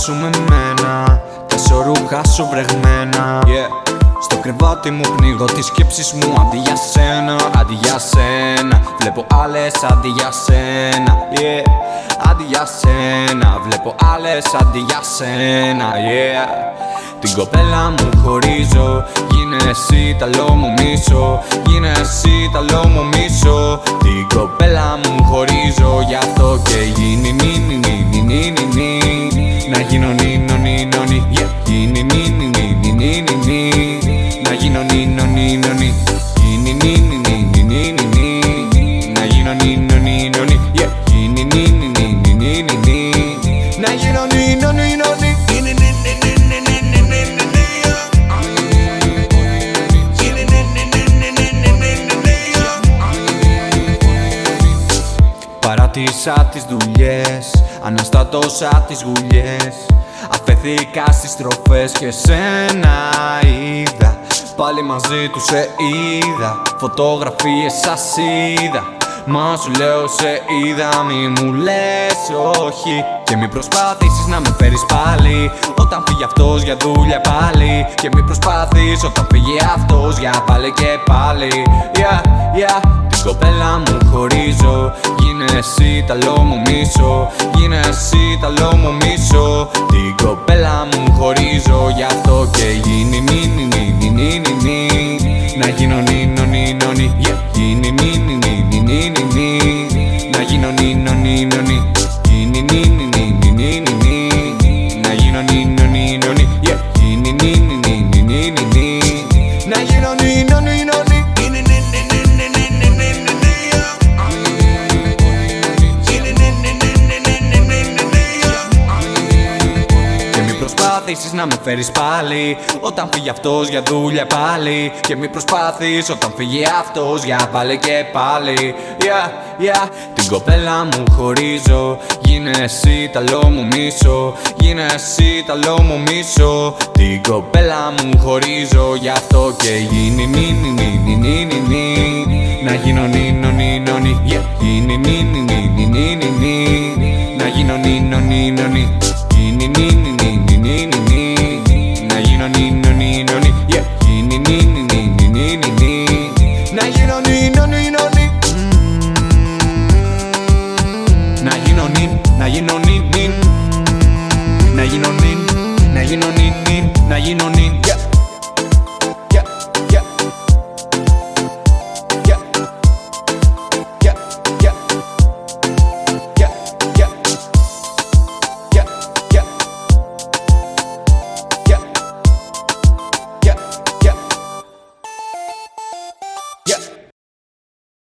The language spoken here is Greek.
σου με μένα, τα σωρούχα σου βρεγμένα. Στο κρεβάτι μου πνίγω τις σκέψεις μου. Αντί για σένα, αντί για σένα, βλέπω άλλες αντί για σένα. Αντί για σένα, βλέπω άλλες αντί για σένα. Την κοπέλα μου χωρίζω, γίνε εσύ τ' άλλο μου μίσο. Γίνε εσύ τ' άλλο μου μίσο. Την κοπέλα μου χωρίζω, γι' αυτό και γίνει νι νι νι νι νι νι. Να γίνω νίνο νίνο νι. Γίνει νι νι νι νι νι νι. Να γίνω νίνο νίνο νι. Γίνει νι νι νι νι νι νι. Να γίνω νίνο νίνο νι. Γίνει νι νι νι νι νι νι. Να γίνω νίνο νίνο νι. Παράτησα τις δουλειές, αναστάτωσα τις γουλιές. Αφέθηκα στις στροφές και σένα είδα. Πάλι μαζί του σε είδα, φωτογραφίες σας είδα. Μα σου λέω σε είδα, μη μου λες όχι. Και μη προσπάθησεις να με φέρεις πάλι όταν φύγει αυτός για δουλειά πάλι. Και μη προσπάθεις όταν φύγει αυτός για πάλι και πάλι. Την κοπέλα μου χωρίζω, γίνε εσύ τ' άλλο μου μίσο. Γίνε εσύ τ' άλλο μου μίσο. Την κοπέλα μου χωρίζω, γι' αυτό και γίνει νι νι νι νι νι νι. Να γίνω νίνο νίνο νι. Γίνει νι νι νι νι νι νι. Να γίνω νίνο νίνο νι. Γίνει νι νι νι νι νι νι. Να γίνω νίνο νίνο νι. Γίνει νι νι νι νι νι νι. Να γίνω νίνο νίνο νι. Προσπάθησεις να με φέρεις πάλι όταν φύγει αυτός για δουλειά πάλι. Και μη προσπάθεις όταν φύγει αυτός για πάλι και πάλι. Την κοπέλα μου χωρίζω, γίνε εσύ τ' άλλο μου μίσο. Γίνε εσύ τ' άλλο μου μίσο. Την κοπέλα μου χωρίζω, γι' αυτό και γίνει νι νι νι νι νι νι. Να γίνω νίνο νίνο νι. Γίνει νι νι νι νι νι νι. Να γίνω νίνο νίνο νι. Γίνει νι νι νι νι νι νι. Να γίνω νίνο νίνο.